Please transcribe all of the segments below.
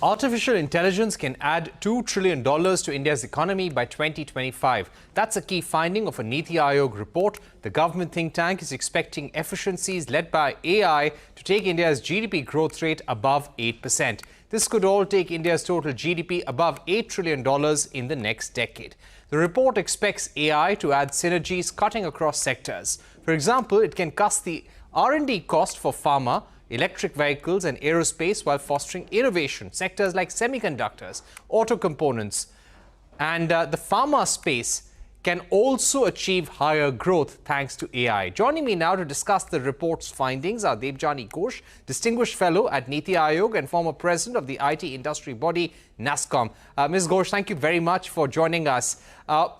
Artificial intelligence can add $2 trillion to India's economy by 2025. That's a key finding of a NITI Aayog report. The government think tank is expecting efficiencies led by AI to take India's GDP growth rate above 8%. This could all take India's total GDP above $8 trillion in the next decade. The report expects AI to add synergies cutting across sectors. For example, it can cut the R&D cost for pharma, electric vehicles and aerospace while fostering innovation. Sectors like semiconductors, auto components and the pharma space can also achieve higher growth thanks to AI. Joining me now to discuss the report's findings are Debjani Ghosh, Distinguished Fellow at NITI Aayog and former President of the IT industry body NASSCOM. Ms. Ghosh, thank you very much for joining us.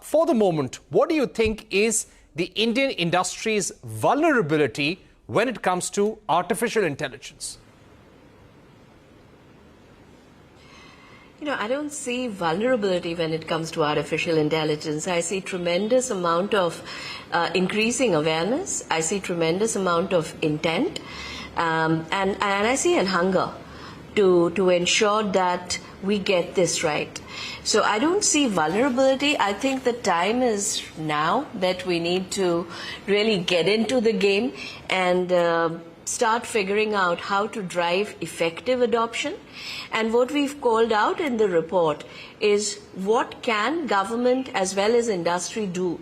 For the moment, what do you think is the Indian industry's vulnerability when it comes to artificial intelligence? I don't see vulnerability when it comes to artificial intelligence. I see tremendous amount of increasing awareness. I see tremendous amount of intent, and I see a hunger to ensure that we get this right. So I don't see vulnerability. I think the time is now that we need to really get into the game and start figuring out how to drive effective adoption. And what we've called out in the report is what can government as well as industry do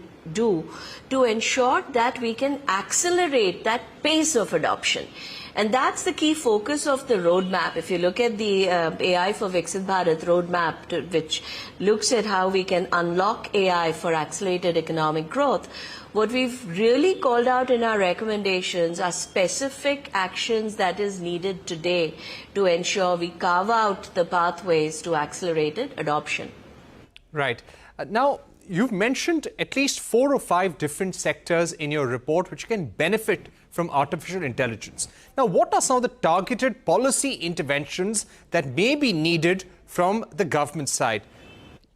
to ensure that we can accelerate that pace of adoption. And that's the key focus of the roadmap. If you look at the AI for Viksit Bharat roadmap, which looks at how we can unlock AI for accelerated economic growth, what we've really called out in our recommendations are specific actions that is needed today to ensure we carve out the pathways to accelerated adoption. Right. Now, you've mentioned at least 4 or 5 different sectors in your report which can benefit from artificial intelligence. Now, what are some of the targeted policy interventions that may be needed from the government side?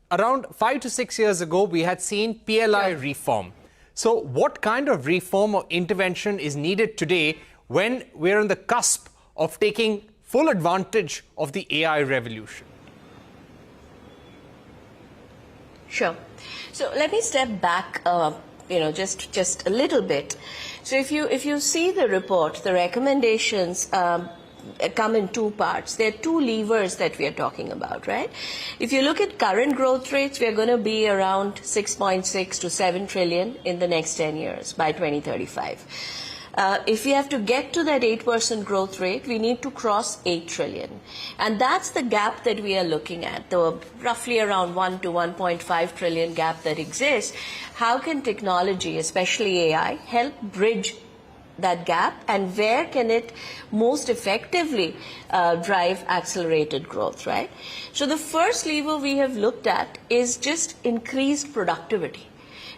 Around 5 to 6 years ago, we had seen PLI reform. So what kind of reform or intervention is needed today when we're on the cusp of taking full advantage of the AI revolution? Sure. So let me step back, just a little bit. So if you see the report, the recommendations come in 2 parts. There are 2 levers that we are talking about, right? If you look at current growth rates, we are going to be around 6.6 to 7 trillion in the next 10 years by 2035. If we have to get to that 8% growth rate, we need to cross 8 trillion. And that's the gap that we are looking at, the roughly around 1 to 1.5 trillion gap that exists. How can technology, especially AI, help bridge that gap, and where can it most effectively drive accelerated growth, right? So the first lever we have looked at is just increased productivity.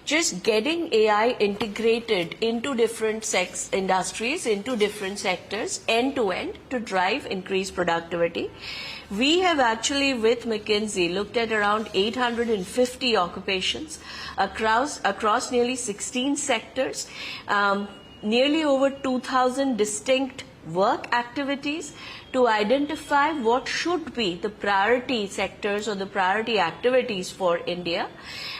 Just getting AI integrated into different industries, into different sectors, end to end, to drive increased productivity. We have actually, with McKinsey, looked at around 850 occupations across nearly 16 sectors, nearly over 2,000 distinct work activities to identify what should be the priority sectors or the priority activities for India.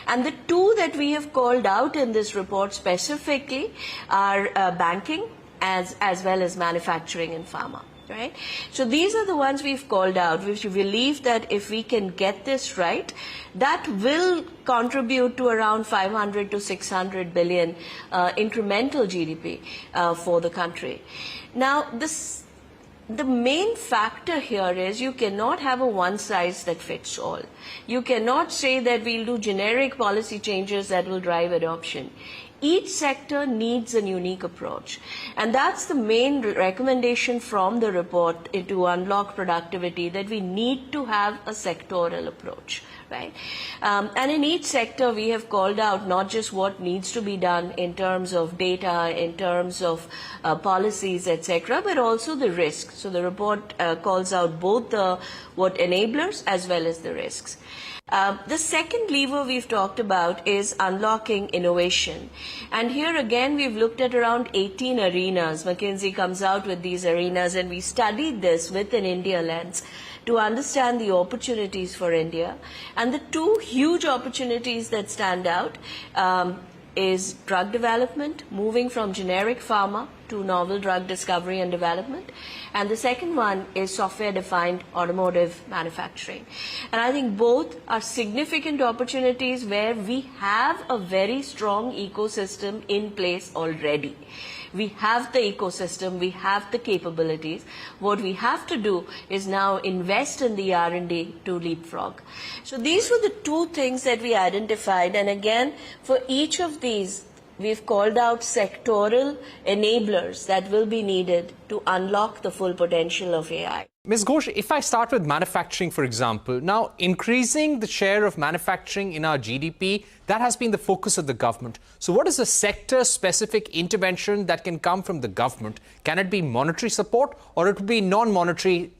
And the 2 that we have called out in this report specifically are banking as well as manufacturing and pharma. Right? So these are the ones we've called out, which we believe that if we can get this right, that will contribute to around 500 to 600 billion incremental GDP for the country. Now, the main factor here is you cannot have a one-size-that-fits-all. You cannot say that we'll do generic policy changes that will drive adoption. Each sector needs a unique approach. And that's the main recommendation from the report to unlock productivity, that we need to have a sectoral approach, right? And in each sector, we have called out not just what needs to be done in terms of data, in terms of policies, etc., but also the risks. So the report calls out both what enablers as well as the risks. The second lever we've talked about is unlocking innovation. And here again, we've looked at around 18 arenas. McKinsey comes out with these arenas, and we studied this with an India lens to understand the opportunities for India. And the two huge opportunities that stand out is drug development, moving from generic pharma to novel drug discovery and development. And the second one is software-defined automotive manufacturing. And I think both are significant opportunities where we have a very strong ecosystem in place already. We have the ecosystem, we have the capabilities. What we have to do is now invest in the R&D to leapfrog. So these were the two things that we identified, and again, for each of these, we've called out sectoral enablers that will be needed to unlock the full potential of AI. Ms. Ghosh, if I start with manufacturing, for example, now increasing the share of manufacturing in our GDP, that has been the focus of the government. So what is a sector-specific intervention that can come from the government? Can it be monetary support or it would be non-monetary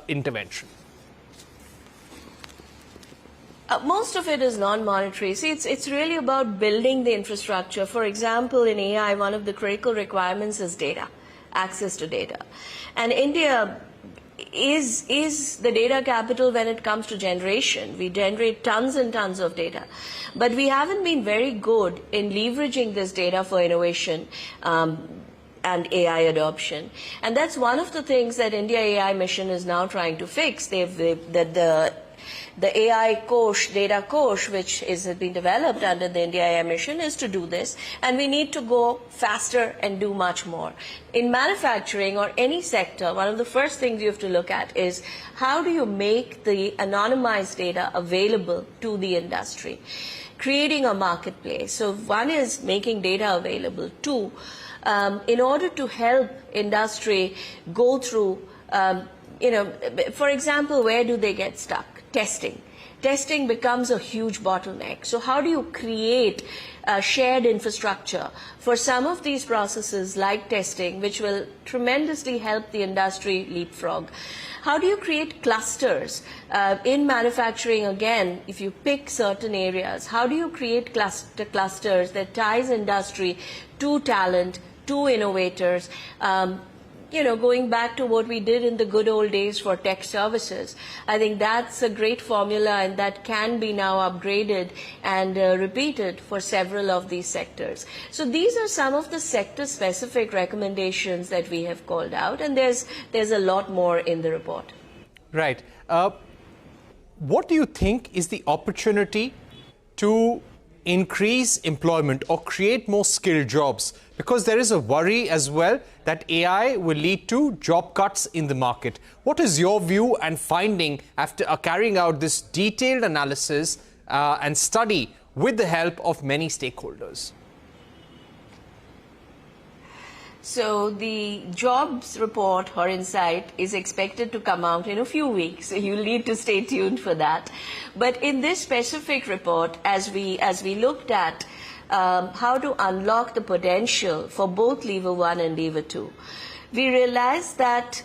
intervention? Most of it is non-monetary. See, it's really about building the infrastructure. For example, in AI, one of the critical requirements is data, access to data. And India is the data capital when it comes to generation. We generate tons and tons of data. But we haven't been very good in leveraging this data for innovation and AI adoption. And that's one of the things that India AI Mission is now trying to fix. The AI Ghosh, data Ghosh, which has been developed under the India AI Mission, is to do this. And we need to go faster and do much more. In manufacturing or any sector, one of the first things you have to look at is how do you make the anonymized data available to the industry? Creating a marketplace. So one is making data available. Two, in order to help industry go through, for example, where do they get stuck? Testing. Testing becomes a huge bottleneck. So how do you create a shared infrastructure for some of these processes like testing, which will tremendously help the industry leapfrog? How do you create clusters? In manufacturing, again, if you pick certain areas, how do you create clusters that ties industry to talent, to innovators? Going back to what we did in the good old days for tech services, I think that's a great formula, and that can be now upgraded and repeated for several of these sectors. So these are some of the sector-specific recommendations that we have called out, and there's a lot more in the report. Right. What do you think is the opportunity to increase employment or create more skilled jobs? Because there is a worry as well that AI will lead to job cuts in the market. What is your view and finding after carrying out this detailed analysis and study with the help of many stakeholders? So the jobs report or insight is expected to come out in a few weeks. So you'll need to stay tuned for that. But in this specific report, as we looked at how to unlock the potential for both Lever 1 and Lever 2, we realized that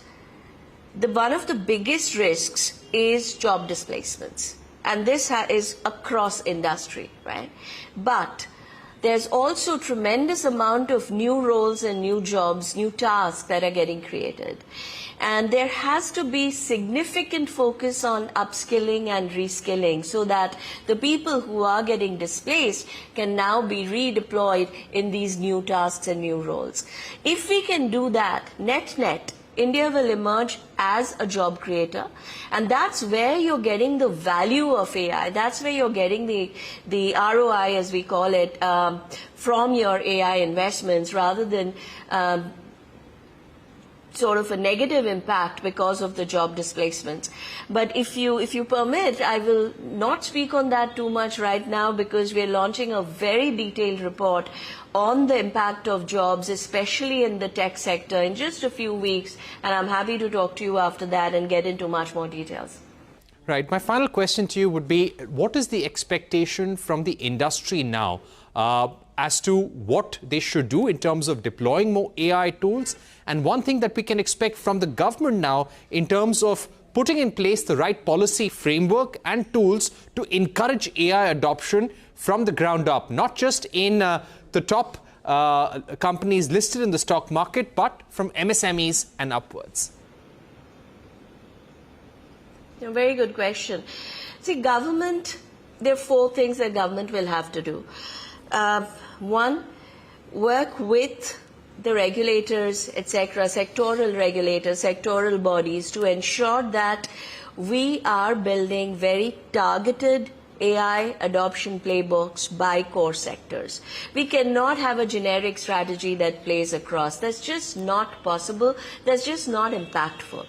one of the biggest risks is job displacements. And this is across industry, right? But there's also tremendous amount of new roles and new jobs, new tasks that are getting created. And there has to be significant focus on upskilling and reskilling so that the people who are getting displaced can now be redeployed in these new tasks and new roles. If we can do that, net, India will emerge as a job creator, and that's where you're getting the value of AI. That's where you're getting the ROI, as we call it, from your AI investments, rather than sort of a negative impact because of the job displacements. But if you permit, I will not speak on that too much right now, because we're launching a very detailed report on the impact of jobs, especially in the tech sector, in just a few weeks. And I'm happy to talk to you after that and get into much more details. Right. My final question to you would be, what is the expectation from the industry now as to what they should do in terms of deploying more AI tools? And one thing that we can expect from the government now in terms of putting in place the right policy framework and tools to encourage AI adoption from the ground up, not just in the top companies listed in the stock market, but from MSMEs and upwards. A very good question. See, government, there are 4 things that government will have to do. One, work with the regulators, etc., sectoral regulators, sectoral bodies, to ensure that we are building very targeted AI adoption playbooks by core sectors. We cannot have a generic strategy that plays across. That's just not possible. That's just not impactful.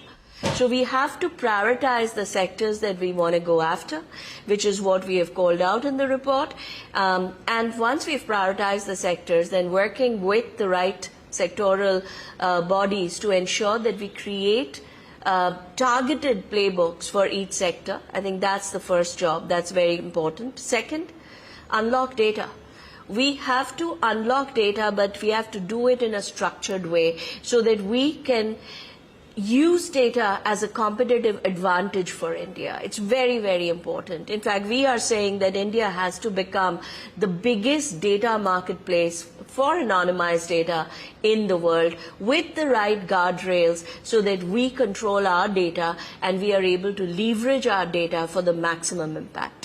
So we have to prioritize the sectors that we want to go after, which is what we have called out in the report. And once we've prioritized the sectors, then working with the right sectoral bodies to ensure that we create targeted playbooks for each sector. I think that's the first job. That's very important. Second, unlock data. We have to unlock data, but we have to do it in a structured way so that we can use data as a competitive advantage for India. It's very, very important. In fact, we are saying that India has to become the biggest data marketplace for anonymized data in the world with the right guardrails so that we control our data and we are able to leverage our data for the maximum impact.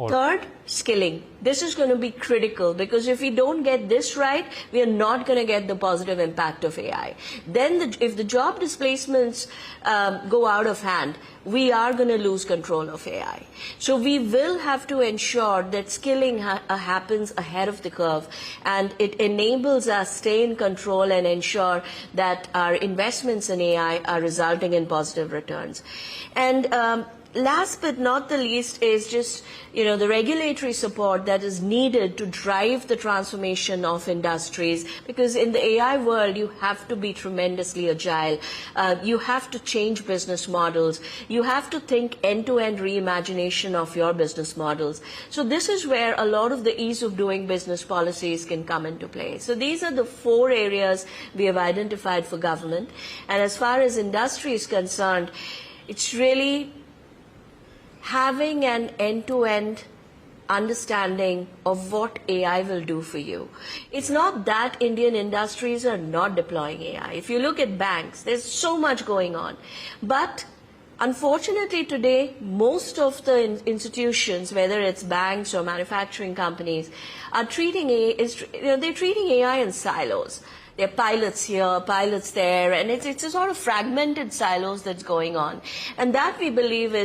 Third, skilling. This is going to be critical because if we don't get this right, we are not going to get the positive impact of AI. Then if the job displacements go out of hand, we are going to lose control of AI. So we will have to ensure that skilling happens ahead of the curve and it enables us stay in control and ensure that our investments in AI are resulting in positive returns. And last but not the least is just, the regulatory support that is needed to drive the transformation of industries, because in the AI world, you have to be tremendously agile. You have to change business models. You have to think end-to-end reimagination of your business models. So this is where a lot of the ease of doing business policies can come into play. So these are the 4 areas we have identified for government. And as far as industry is concerned, it's really having an end-to-end understanding of what AI will do for you. It's not that Indian industries are not deploying AI. If you look at banks, there's so much going on. But unfortunately today, most of the institutions, whether it's banks or manufacturing companies, are treating they're treating AI in silos. There are pilots here, pilots there, and it's a sort of fragmented silos that's going on. And that we believe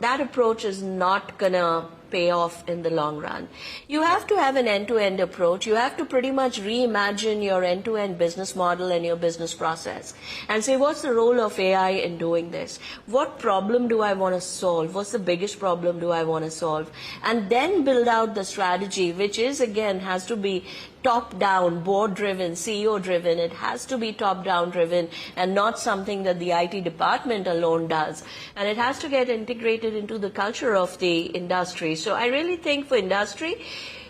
that approach is not going to pay off in the long run. You have to have an end-to-end approach. You have to pretty much reimagine your end-to-end business model and your business process and say, what's the role of AI in doing this? What problem do I want to solve? What's the biggest problem do I want to solve? And then build out the strategy, which is, again, has to be top-down, board-driven, CEO-driven. It has to be top-down driven and not something that the IT department alone does. And it has to get integrated into the culture of the industry. So I really think for industry,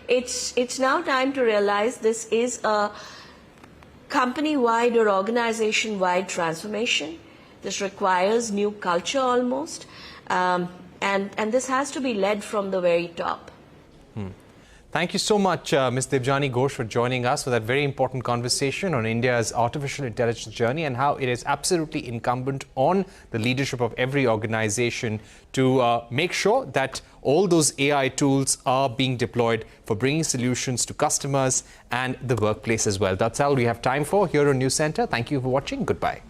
it's now time to realize this is a company-wide or organization-wide transformation. This requires new culture almost. And this has to be led from the very top. Thank you so much, Ms. Debjani Ghosh, for joining us for that very important conversation on India's artificial intelligence journey and how it is absolutely incumbent on the leadership of every organization to make sure that all those AI tools are being deployed for bringing solutions to customers and the workplace as well. That's all we have time for here on News Center. Thank you for watching. Goodbye.